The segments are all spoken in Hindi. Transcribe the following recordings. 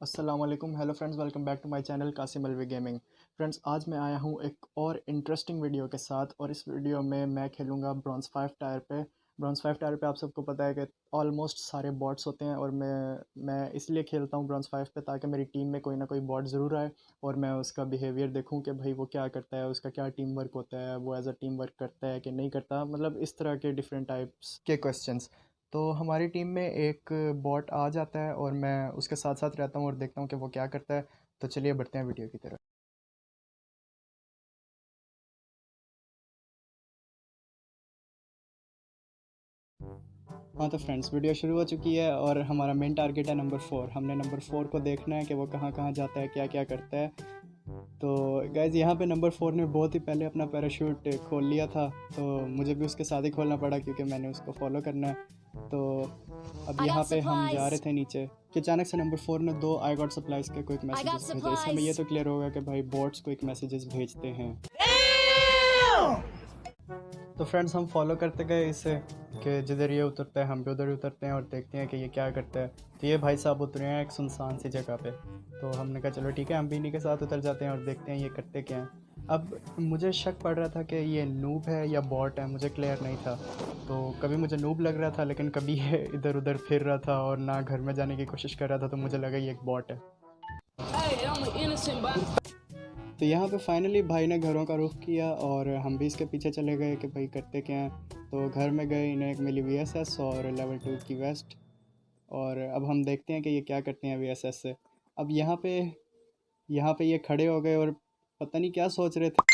अस्सलाम वालेकुम। Hello friends, welcome back to my channel Kasim Alvi gaming. Friends, आज मैं आया हूँ एक और इंटरेस्टिंग वीडियो के साथ और इस वीडियो में मैं खेलूँगा ब्रॉन्ज़ 5 टायर पे। ब्रॉन्ज़ 5 टायर पे आप सबको पता है कि ऑलमोस्ट सारे बॉट्स होते हैं और मैं इसलिए खेलता हूँ ब्रॉन्ज़ 5 पे ताकि मेरी टीम में कोई ना कोई बॉट ज़रूर आए और मैं उसका बिहेवियर देखूँ कि भाई वो क्या करता है, उसका क्या टीम वर्क होता है, वो एज अ टीम वर्क करता है कि नहीं करता, मतलब इस तरह के डिफरेंट टाइप्स के क्वेश्चंस। तो हमारी टीम में एक बॉट आ जाता है और मैं उसके साथ साथ रहता हूँ और देखता हूँ कि वो क्या करता है। तो चलिए बढ़ते हैं वीडियो की तरफ। हाँ तो फ्रेंड्स, वीडियो शुरू हो चुकी है और हमारा मेन टारगेट है नंबर 4। हमने नंबर 4 को देखना है कि वो कहाँ कहाँ जाता है, क्या क्या करता है। तो गाइज़, यहाँ पे नंबर 4 ने बहुत ही पहले अपना पैराशूट खोल लिया था, तो मुझे भी उसके साथ ही खोलना पड़ा क्योंकि मैंने उसको फॉलो करना है। तो अब यहाँ पे हम जा रहे थे नीचे कि अचानक से नंबर 4 ने दो आई गॉट सप्लाइज के क्विक मैसेजेस भेजे। इससे हमें ये तो क्लियर होगा कि भाई बॉट्स क्विक मैसेजेस भेजते हैं। तो फ्रेंड्स, हम फॉलो करते गए इसे कि जिधर ये उतरता है हम भी उधर ही उतरते हैं और देखते हैं कि ये क्या करता है। तो ये भाई साहब उतरे हैं एक सुनसान सी जगह पे। तो हमने कहा चलो ठीक है, हम भी इन्हीं के साथ उतर जाते हैं और देखते हैं ये करते क्या हैं। अब मुझे शक पड़ रहा था कि ये नूब है या बॉट है, मुझे क्लियर नहीं था। तो कभी मुझे नूब लग रहा था लेकिन कभी ये इधर उधर फिर रहा था और ना घर में जाने की कोशिश कर रहा था, तो मुझे लगा ये एक बॉट है। तो यहाँ पे फाइनली भाई ने घरों का रुख किया और हम भी इसके पीछे चले गए कि भाई करते क्या हैं। तो घर में गए, इन्हें एक मिली VSS और लेवल 2 की वेस्ट। और अब हम देखते हैं कि ये क्या करते हैं VSS से। अब यहाँ पे ये खड़े हो गए और पता नहीं क्या सोच रहे थे।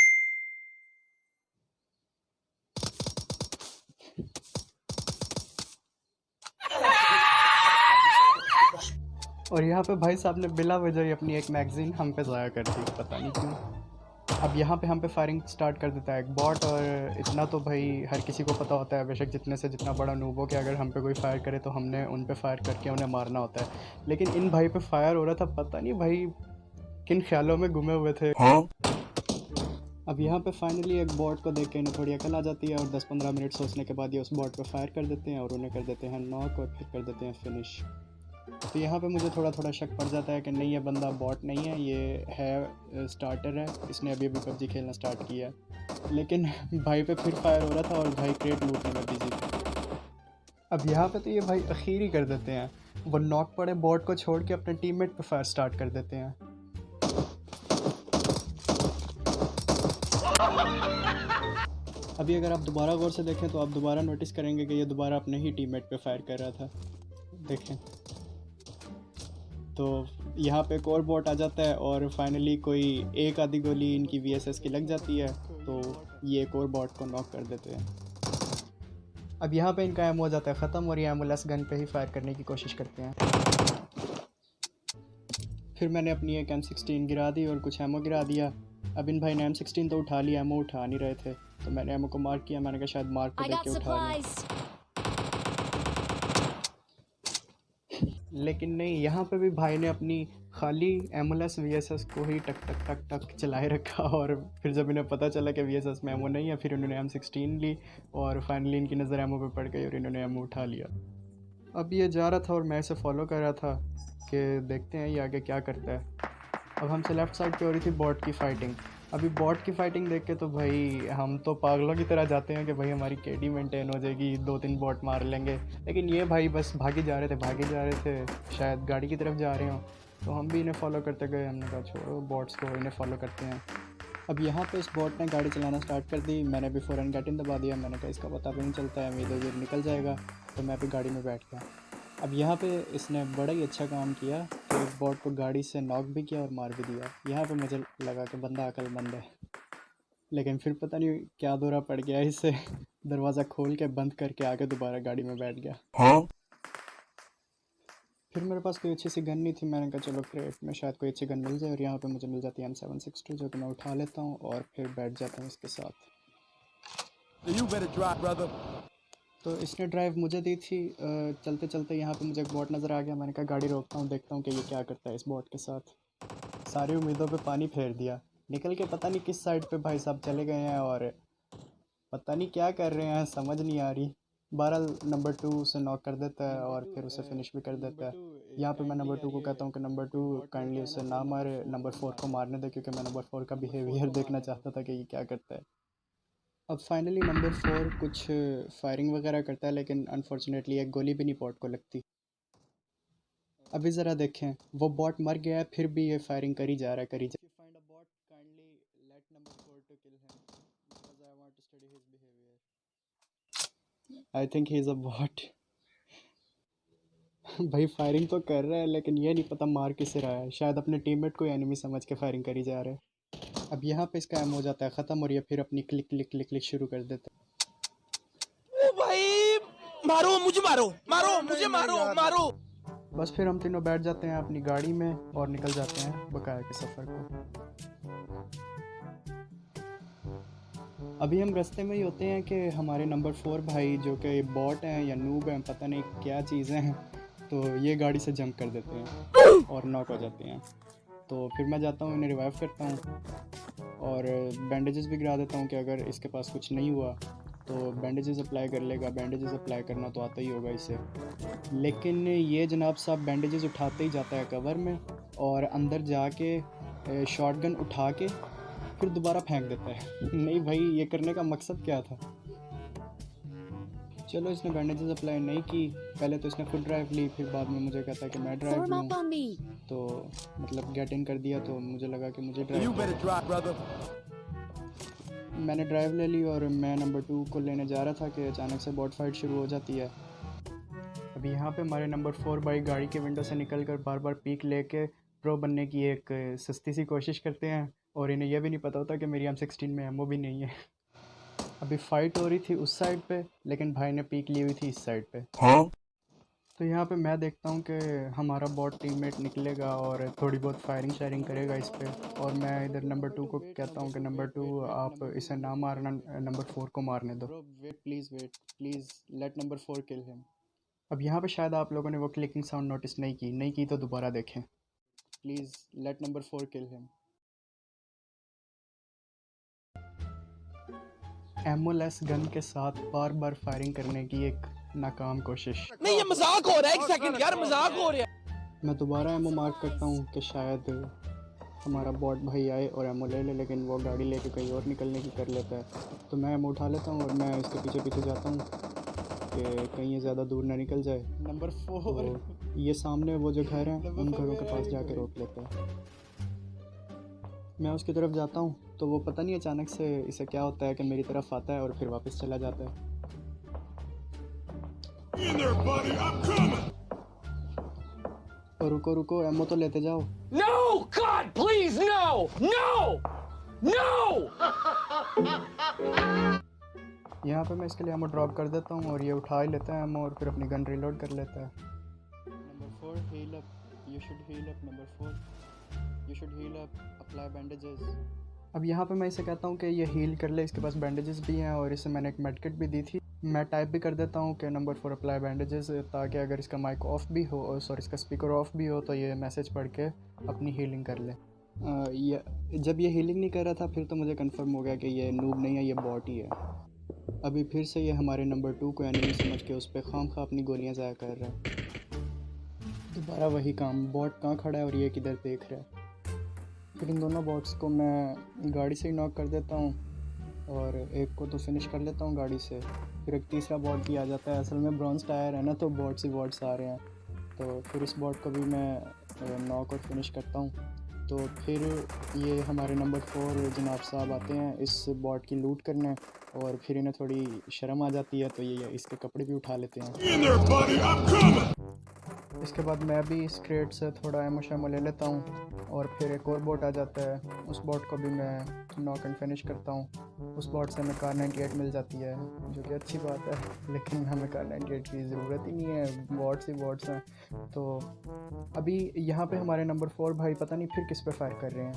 और यहाँ पे भाई साहब ने बिला वजह ही अपनी एक मैगज़ीन हम पे ज़ाया कर दी, पता नहीं क्यों। अब यहाँ पे हम पे फायरिंग स्टार्ट कर देता है एक बॉट। और इतना तो भाई हर किसी को पता होता है, बेशक जितने से जितना बड़ा नूब हो, कि अगर हम पे कोई फायर करे तो हमने उन पे फायर करके उन्हें मारना होता है। लेकिन इन भाई पे फायर हो रहा था, पता नहीं भाई किन ख्यालों में घुमे हुए थे। अब यहाँ पे फाइनली एक बॉट को देख के इन्हें थोड़ी अकल आ जाती है और 10-15 मिनट सोचने के बाद ये उस बॉट पे फायर कर देते हैं और उन्हें कर देते हैं नॉक और फिर कर देते हैं फिनिश। तो यहाँ पे मुझे थोड़ा थोड़ा शक पड़ जाता है कि नहीं, ये बंदा बॉट नहीं है, ये है स्टार्टर है, इसने अभी अभी PUBG खेलना स्टार्ट किया है। लेकिन भाई पे फिर फायर हो रहा था और भाई क्रेट लूटने में बिजी था। अब यहाँ पे तो ये भाई अखीर ही कर देते हैं, वो नॉक पड़े बॉट को छोड़ के अपने टीममेट पे फायर स्टार्ट कर देते हैं। अभी अगर आप दोबारा गौर से देखें तो आप दोबारा नोटिस करेंगे कि ये दोबारा अपने ही टीममेट पे फायर कर रहा था। देखें तो यहाँ पे एक और बॉट आ जाता है और फाइनली कोई एक आधी गोली इनकी VSS की लग जाती है, तो ये एक और बॉट को नॉक कर देते हैं। अब यहाँ पे इनका एमो हो जाता है ख़त्म और ये एमोलेस गन पे ही फायर करने की कोशिश करते हैं। फिर मैंने अपनी एक M16 गिरा दी और कुछ एमो गिरा दिया। अब इन भाई ने M16 तो उठा लिया, एमो उठा नहीं रहे थे, तो मैंने एमो को मार्क किया। मैंने कहा शायद मार्क को देख के उठा लें, लेकिन नहीं, यहाँ पे भी भाई ने अपनी खाली एमोलेस VSS को ही टक टक टक टक चलाए रखा। और फिर जब इन्हें पता चला कि VSS में एमो नहीं है, फिर इन्होंने M16 ली और फाइनली इनकी नज़र एमो पे पड़ गई और इन्होंने एमो उठा लिया। अब ये जा रहा था और मैं इसे फॉलो कर रहा था कि देखते हैं ये आगे क्या करता है। अब हमसे लेफ़्ट साइड पे हो रही थी बॉट की फ़ाइटिंग। अभी बॉट की फ़ाइटिंग देख के तो भाई हम तो पागलों की तरह जाते हैं कि भाई हमारी KD मेंटेन हो जाएगी, 2-3 बॉट मार लेंगे। लेकिन ये भाई बस भागे जा रहे थे, शायद गाड़ी की तरफ जा रहे हों। तो हम भी इन्हें फॉलो करते गए, हमने कहा छोड़ो बॉट्स को, इन्हें फॉलो करते हैं। अब यहाँ पे इस बॉट ने गाड़ी चलाना स्टार्ट कर दी। मैंने भी फ़ौरन गेट इन दबा दिया। मैंने कहा इसका पता भी नहीं चलता है, इधर उधर निकल जाएगा। तो मैं भी गाड़ी में बैठ गया। अब यहाँ पे इसने बड़ा ही अच्छा काम किया कि एक बॉट को गाड़ी से नॉक भी किया और मार भी दिया। यहाँ पे मुझे लगा कि बंदा अक्लमंद है, लेकिन फिर पता नहीं क्या दौरा पड़ गया इससे। दरवाज़ा खोल के बंद करके आके दोबारा गाड़ी में बैठ गया। फिर मेरे पास कोई अच्छी सी गन नहीं थी। मैंने कहा चलो क्रेट में शायद कोई अच्छी गन मिल जाए, और यहाँ पे मुझे मिल जाती है M762, जो कि मैं उठा लेता हूँ और फिर बैठ जाता हूँ इसके साथ। तो इसने ड्राइव मुझे दी थी। चलते चलते यहाँ पे मुझे एक बॉट नज़र आ गया। मैंने कहा गाड़ी रोकता हूँ, देखता हूँ कि ये क्या करता है इस बॉट के साथ। सारी उम्मीदों पे पानी फेर दिया। निकल के पता नहीं किस साइड पे भाई साहब चले गए हैं और पता नहीं क्या कर रहे हैं, समझ नहीं आ रही। बहरहाल नंबर 2 उसे नॉक कर देता है और फिर उसे फिनिश भी कर देता है। यहाँ पे मैं नंबर 2 को कहता हूँ कि नंबर 2 काइंडली उसे ना मारे, नंबर 4 को मारने दे, क्योंकि मैं नंबर 4 का बिहेवियर देखना चाहता था कि ये क्या करता है। अब फाइनली नंबर 4 कुछ फायरिंग वगैरह करता है, लेकिन अनफॉर्चुनेटली एक गोली भी नहीं पॉट को लगती। अभी ज़रा देखें, वो बॉट मर गया है फिर भी ये फायरिंग करी जा रहा है, करी जा I think he is a bot. भाई फायरिंग तो कर रहा है, लेकिन ये नहीं पता मार किसे रहा है, शायद अपने टीममेट को एनिमी समझ के फायरिंग करी जा रहा है। अब यहाँ पे इसका एम हो जाता है ख़त्म और ये फिर अपनी क्लिक क्लिक क्लिक क्लिक शुरू कर देता है। ओ भाई मारो मुझे, मारो मारो मुझे, मारो मारो। बस फिर हम तीनों बैठ जाते हैं अपनी गाड़ी में और निकल जाते हैं बकाया के सफ़र को। अभी हम रास्ते में ही होते हैं कि हमारे नंबर 4 भाई, जो कि बॉट हैं या नूब हैं, पता नहीं क्या चीज़ें हैं, तो ये गाड़ी से जंप कर देते हैं और नॉक हो जाते हैं। तो फिर मैं जाता हूँ, इन्हें रिवाइव करता हूँ और बैंडेजेस भी गिरा देता हूँ कि अगर इसके पास कुछ नहीं हुआ तो बैंडेजेस अप्लाई कर लेगा। बैंडेजेस अप्लाई करना तो आता ही होगा इसे, लेकिन ये जनाब साहब बैंडेजेस उठाते ही जाता है कवर में और अंदर जाके शॉटगन उठा के फिर दोबारा फेंक देता है। नहीं भाई, ये करने का मकसद क्या था? चलो, इसने बैंडेजेस अप्लाई नहीं की, पहले तो इसने खुद ड्राइव ली, फिर बाद में मुझे कहता है कि मैं ड्राइव लूँ, तो मतलब गेट इन कर दिया, तो मुझे लगा कि मुझे ड्राइव। मैंने ड्राइव ले ली और मैं नंबर 2 को लेने जा रहा था कि अचानक से बॉट फाइट शुरू हो जाती है। अभी यहाँ पे हमारे नंबर 4 भाई गाड़ी के विंडो से निकल कर बार बार पीक लेके प्रो बनने की एक सस्ती सी कोशिश करते हैं और इन्हें यह भी नहीं पता होता कि मेरी M16 में एमओ भी नहीं है। अभी फाइट हो रही थी उस साइड पे, लेकिन भाई ने पीक ली हुई थी इस साइड पे। हाँ? तो यहाँ पे मैं देखता हूँ कि हमारा बॉट टीममेट निकलेगा और थोड़ी बहुत फायरिंग शायरिंग करेगा इस पे, और मैं इधर नंबर 2 को कहता हूँ कि नंबर 2 आप इसे ना मारना, नंबर 4 को मारने दो। Wait please let number 4 kill him. अब यहाँ पे शायद आप लोगों ने वो क्लिकिंग साउंड नोटिस नहीं की तो दोबारा देखें। Please let number 4 kill him. एमओलेस गन के साथ बार बार फायरिंग करने की एक नाकाम कोशिश। नहीं ये मजाक हो रहा है, एक सेकंड यार, मजाक हो रहा है। मैं दोबारा एमओ मार्क करता हूँ कि शायद हमारा बॉट भाई आए और एमओ ले ले, लेकिन वो गाड़ी लेके कहीं और निकलने की कर लेता है। तो मैं एमओ उठा लेता हूँ और मैं इसके पीछे पीछे जाता हूँ कि कहीं ये ज़्यादा दूर ना निकल जाए। नंबर 4 तो ये सामने वो जो घर हैं उन घरों के पास जाके रोक लेता है। मैं उसकी तरफ जाता हूँ तो वो पता नहीं अचानक से इसे क्या होता है कि मेरी तरफ आता है और फिर वापस चला जाता है। और रुको एमओ तो लेते जाओ। No God please no no no। यहाँ पे मैं इसके लिए एमओ ड्रॉप कर देता हूँ और ये उठा ही लेता है एमओ और फिर अपनी गन रीलोड कर लेता है। Number 4 heal up, you should heal up. Number 4 you should heal up, apply bandages. अब यहाँ पे मैं इसे कहता हूँ कि ये हील कर ले, इसके पास बैंडेजेस भी हैं और इसे मैंने एक मेडकिट भी दी थी। मैं टाइप भी कर देता हूँ कि नंबर 4 अप्लाई बैंडेजेस, ताकि अगर इसका माइक ऑफ भी हो और सॉरी इसका स्पीकर ऑफ भी हो तो ये मैसेज पढ़ के अपनी हीलिंग कर ले। जब ये हीलिंग नहीं कर रहा था फिर तो मुझे कंफर्म हो गया कि ये नूब नहीं है, ये बॉट ही है। अभी फिर से ये हमारे नंबर 2 को एनिमी समझ के उस पर खामखा अपनी गोलियाँ ज़ाया कर रहा है। दोबारा वही काम, बॉट कहाँ खड़ा है और ये किधर देख रहा है। फिर इन दोनों बॉट्स को मैं गाड़ी से ही नॉक कर देता हूँ और एक को तो फिनिश कर लेता हूँ गाड़ी से। फिर एक तीसरा बॉट भी आ जाता है, असल में ब्रॉन्ज टायर है ना तो बॉट्स ही बॉट्स आ रहे हैं, तो फिर इस बॉट को भी मैं नॉक और फिनिश करता हूँ। तो फिर ये हमारे नंबर 4 जनाब साहब आते हैं इस बॉट की लूट करने और फिर इन्हें थोड़ी शर्म आ जाती है तो ये इसके कपड़े भी उठा लेते हैं। इसके बाद मैं भी इस क्रेट से थोड़ा एमो शेमो ले लेता हूँ और फिर एक और बोट आ जाता है, उस बोट को भी मैं नॉक एंड फिनिश करता हूँ। उस बोट से हमें कार 98 मिल जाती है, जो कि अच्छी बात है, लेकिन हमें कार 98 की ज़रूरत ही नहीं है, बॉट्स ही बॉट्स हैं। तो अभी यहाँ पे हमारे नंबर 4 भाई पता नहीं फिर किस पे फायर कर रहे हैं।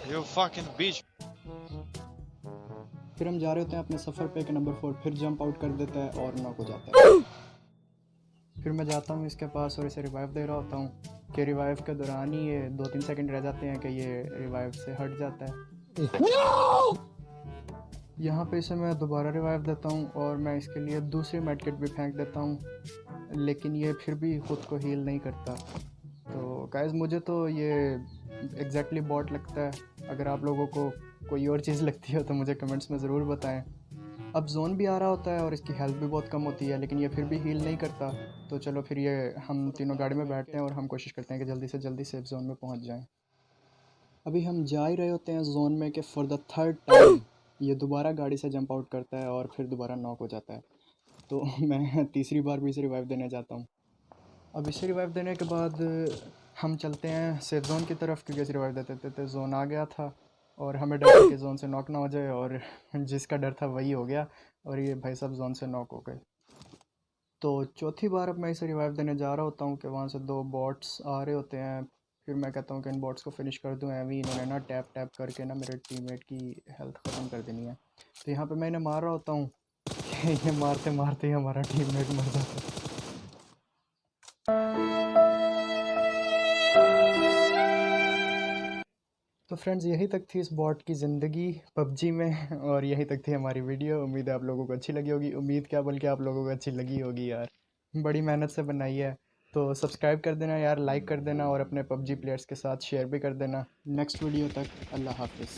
You fucking bitch। फिर हम जा रहे होते हैं अपने सफ़र पे कि नंबर 4 फिर जंप आउट कर देता है और नॉक हो जाता है। फिर मैं जाता हूँ इसके पास और इसे रिवाइव दे रहा होता हूँ कि रिवाइव के दौरान ही ये 2-3 सेकंड रह जाते हैं कि ये रिवाइव से हट जाता है। यहाँ पे इसे मैं दोबारा रिवाइव देता हूँ और मैं इसके लिए दूसरी मेडकिट भी फेंक देता हूँ, लेकिन ये फिर भी ख़ुद को हील नहीं करता। तो गाइस मुझे तो ये एग्जैक्टली बॉट लगता है। अगर आप लोगों को कोई और चीज़ लगती है तो मुझे कमेंट्स में ज़रूर बताएं। अब जोन भी आ रहा होता है और इसकी हेल्थ भी बहुत कम होती है, लेकिन ये फिर भी हील नहीं करता। तो चलो फिर ये हम तीनों गाड़ी में बैठते हैं और हम कोशिश करते हैं कि जल्दी से जल्दी सेफ जोन में पहुंच जाएं। अभी हम जा ही रहे होते हैं जोन में कि फॉर द थर्ड टाइम ये दोबारा गाड़ी से जंप आउट करता है और फिर दोबारा नॉक हो जाता है। तो मैं तीसरी बार भी इसे रिवाइव देने जाता हूँ। अब इसे रिवाइव देने के बाद हम चलते हैं सेफ जोन की तरफ, क्योंकि इसे रिवाइव देते देते जोन आ गया था और हमें डर था कि जोन से नॉक ना हो जाए, और जिसका डर था वही हो गया और ये भाई साहब जोन से नॉक हो गए। तो चौथी बार अब मैं इसे रिवाइव देने जा रहा होता हूँ कि वहाँ से 2 बॉट्स आ रहे होते हैं। फिर मैं कहता हूँ कि इन बॉट्स को फिनिश कर दूँ। एवी इन्होंने ना टैप टैप करके ना मेरे टीममेट की हेल्थ ख़त्म कर देनी है। तो यहाँ पे मैं इन्हें मार रहा होता हूँ कि ये मारते मारते ही हमारा टीममेट मर जाता है। तो फ्रेंड्स यही तक थी इस बॉट की ज़िंदगी पबजी में, और यही तक थी हमारी वीडियो। उम्मीद है आप लोगों को अच्छी लगी होगी। उम्मीद क्या, बल्कि आप लोगों को अच्छी लगी होगी यार, बड़ी मेहनत से बनाई है। तो सब्सक्राइब कर देना यार, लाइक कर देना और अपने पबजी प्लेयर्स के साथ शेयर भी कर देना। नेक्स्ट वीडियो तक अल्लाह हाफिज़।